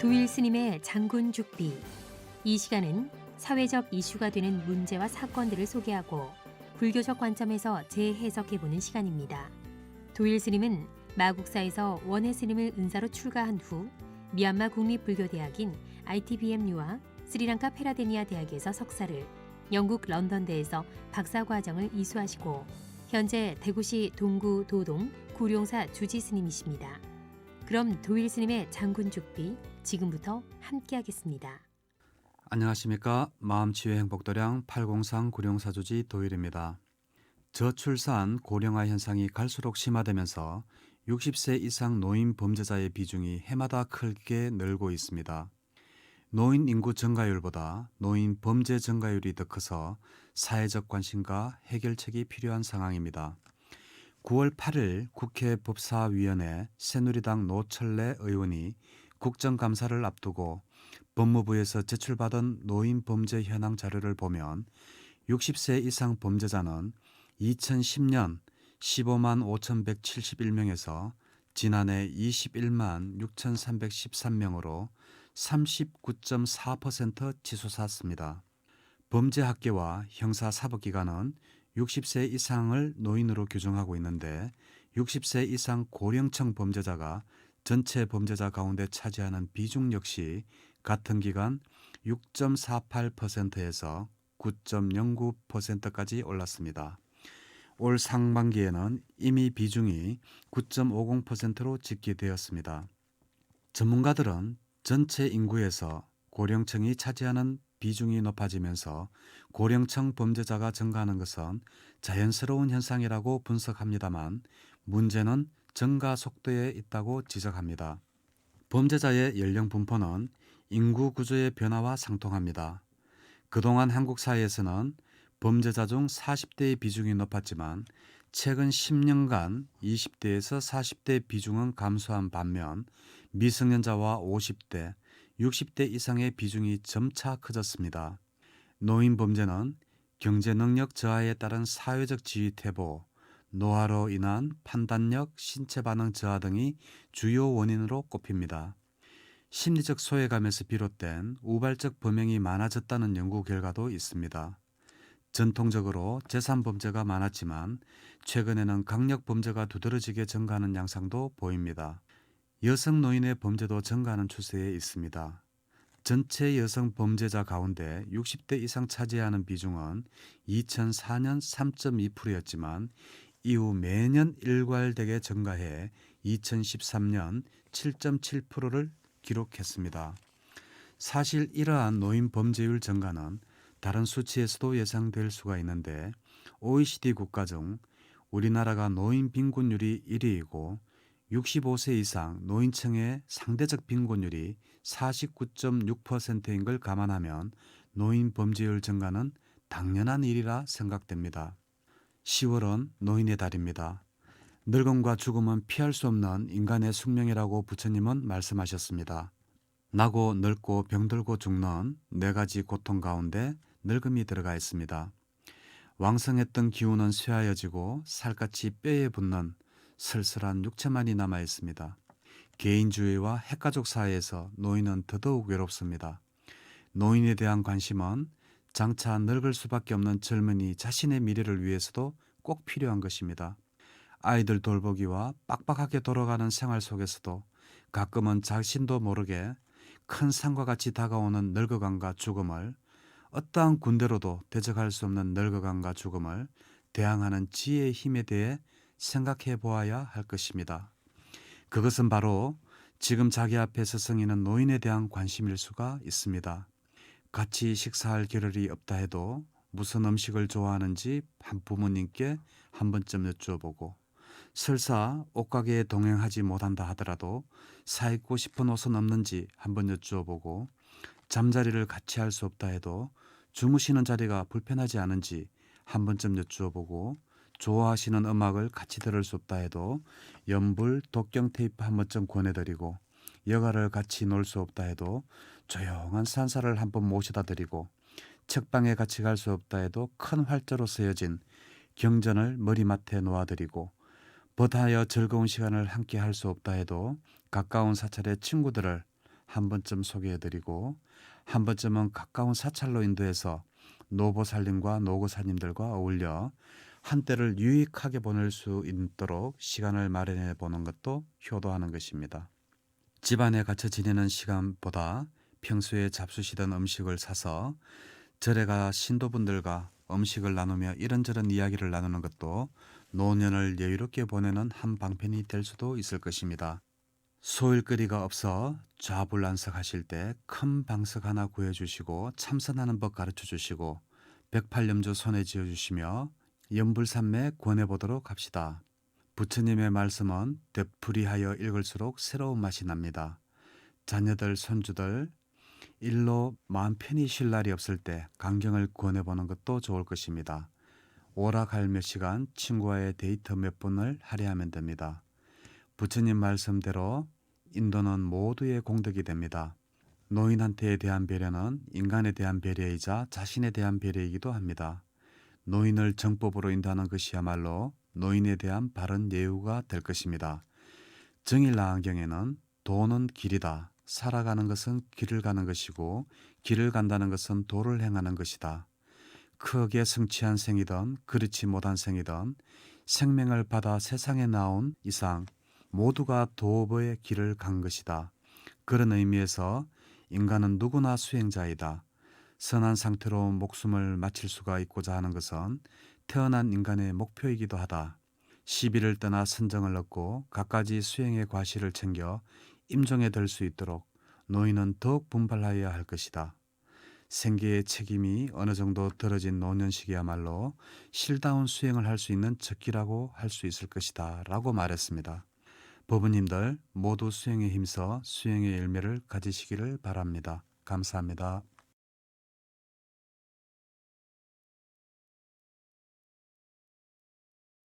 도일 스님의 장군 죽비. 이 시간은 사회적 이슈가 되는 문제와 사건들을 소개하고 불교적 관점에서 재해석해보는 시간입니다. 도일 스님은 마국사에서 원해 스님을 은사로 출가한 후 미얀마 국립불교대학인 ITBMU와 스리랑카 페라데니아 대학에서 석사를, 영국 런던대에서 박사과정을 이수하시고 현재 대구시 동구 도동 구룡사 주지 스님이십니다. 그럼 도일 스님의 장군 죽비 지금부터 함께하겠습니다. 안녕하십니까. 마음치유의 행복도량 803 구룡사주지 도일입니다. 저출산 고령화 현상이 갈수록 심화되면서 60세 이상 노인 범죄자의 비중이 해마다 크게 늘고 있습니다. 노인 인구 증가율보다 노인 범죄 증가율이 더 커서 사회적 관심과 해결책이 필요한 상황입니다. 9월 8일 국회 법사위원회 새누리당 노철래 의원이 국정감사를 앞두고 법무부에서 제출받은 노인 범죄 현황 자료를 보면 60세 이상 범죄자는 2010년 15만 5,171명에서 지난해 21만 6,313명으로 39.4% 치솟았습니다. 범죄 학계와 형사사법기관은 60세 이상을 노인으로 규정하고 있는데 60세 이상 고령층 범죄자가 전체 범죄자 가운데 차지하는 비중 역시 같은 기간 6.48%에서 9.09%까지 올랐습니다. 올 상반기에는 이미 비중이 9.50%로 집계되었습니다. 전문가들은 전체 인구에서 고령층이 차지하는 비중이 높아지면서 고령층 범죄자가 증가하는 것은 자연스러운 현상이라고 분석합니다만 문제는 증가 속도에 있다고 지적합니다. 범죄자의 연령 분포는 인구 구조의 변화와 상통합니다. 그동안 한국 사회에서는 범죄자 중 40대의 비중이 높았지만 최근 10년간 20대에서 40대 비중은 감소한 반면 미성년자와 50대, 60대 이상의 비중이 점차 커졌습니다. 노인 범죄는 경제 능력 저하에 따른 사회적 지위 퇴보, 노화로 인한 판단력, 신체 반응 저하 등이 주요 원인으로 꼽힙니다. 심리적 소외감에서 비롯된 우발적 범행이 많아졌다는 연구 결과도 있습니다. 전통적으로 재산 범죄가 많았지만 최근에는 강력 범죄가 두드러지게 증가하는 양상도 보입니다. 여성 노인의 범죄도 증가하는 추세에 있습니다. 전체 여성 범죄자 가운데 60대 이상 차지하는 비중은 2004년 3.2%였지만 이후 매년 일괄되게 증가해 2013년 7.7%를 기록했습니다. 사실 이러한 노인 범죄율 증가는 다른 수치에서도 예상될 수가 있는데 OECD 국가 중 우리나라가 노인 빈곤율이 1위이고 65세 이상 노인층의 상대적 빈곤율이 49.6%인 걸 감안하면 노인 범죄율 증가는 당연한 일이라 생각됩니다. 10월은 노인의 달입니다. 늙음과 죽음은 피할 수 없는 인간의 숙명이라고 부처님은 말씀하셨습니다. 나고 늙고 병들고 죽는 네 가지 고통 가운데 늙음이 들어가 있습니다. 왕성했던 기운은 쇠하여지고 살갗이 뼈에 붙는 쓸쓸한 육체만이 남아 있습니다. 개인주의와 핵가족 사회에서 노인은 더더욱 외롭습니다. 노인에 대한 관심은 장차 늙을 수밖에 없는 젊은이 자신의 미래를 위해서도 꼭 필요한 것입니다. 아이들 돌보기와 빡빡하게 돌아가는 생활 속에서도 가끔은 자신도 모르게 큰 산과 같이 다가오는 늙어감과 죽음을, 어떠한 군대로도 대적할 수 없는 늙어감과 죽음을 대항하는 지혜의 힘에 대해 생각해 보아야 할 것입니다. 그것은 바로 지금 자기 앞에 서성이는 노인에 대한 관심일 수가 있습니다. 같이 식사할 겨를이 없다 해도 무슨 음식을 좋아하는지 한 부모님께 한 번쯤 여쭈어보고, 설사 옷가게에 동행하지 못한다 하더라도 사입고 싶은 옷은 없는지 한번 여쭈어보고, 잠자리를 같이 할 수 없다 해도 주무시는 자리가 불편하지 않은지 한 번쯤 여쭈어보고, 좋아하시는 음악을 같이 들을 수 없다 해도 연불, 독경 테이프 한 번쯤 권해드리고, 여가를 같이 놀 수 없다 해도 조용한 산사를 한 번 모셔다 드리고, 책방에 같이 갈 수 없다 해도 큰 활자로 쓰여진 경전을 머리맡에 놓아드리고, 벗하여 즐거운 시간을 함께 할 수 없다 해도 가까운 사찰의 친구들을 한 번쯤 소개해드리고 한 번쯤은 가까운 사찰로 인도해서 노보살님과 노고사님들과 어울려 한때를 유익하게 보낼 수 있도록 시간을 마련해 보는 것도 효도하는 것입니다. 집안에 갇혀 지내는 시간보다 평소에 잡수시던 음식을 사서 절에 가 신도분들과 음식을 나누며 이런저런 이야기를 나누는 것도 노년을 여유롭게 보내는 한 방편이 될 수도 있을 것입니다. 소일거리가 없어 좌불안석하실 때 큰 방석 하나 구해주시고 참선하는 법 가르쳐주시고 108염주 손에 쥐어주시며 연불산매 권해보도록 합시다. 부처님의 말씀은 되풀이하여 읽을수록 새로운 맛이 납니다. 자녀들, 손주들 일로 마음 편히 쉴 날이 없을 때 강경을 권해보는 것도 좋을 것입니다. 오락할 몇 시간 친구와의 데이트 몇 분을 할애하면 됩니다. 부처님 말씀대로 인도는 모두의 공덕이 됩니다. 노인한테 대한 배려는 인간에 대한 배려이자 자신에 대한 배려이기도 합니다. 노인을 정법으로 인도하는 것이야말로 노인에 대한 바른 예우가 될 것입니다. 정일나안경에는 도는 길이다. 살아가는 것은 길을 가는 것이고 길을 간다는 것은 도를 행하는 것이다. 크게 성취한 생이든 그렇지 못한 생이든 생명을 받아 세상에 나온 이상 모두가 도업의 길을 간 것이다. 그런 의미에서 인간은 누구나 수행자이다. 선한 상태로 목숨을 마칠 수가 있고자 하는 것은 태어난 인간의 목표이기도 하다. 시비를 떠나 선정을 얻고 갖가지 수행의 과실을 챙겨 임종에 들 수 있도록 노인은 더욱 분발하여야 할 것이다. 생계의 책임이 어느 정도 들어진 노년식이야말로 실다운 수행을 할 수 있는 적기라고 할 수 있을 것이다 라고 말했습니다. 법부님들 모두 수행에 힘써 수행의 열매를 가지시기를 바랍니다. 감사합니다.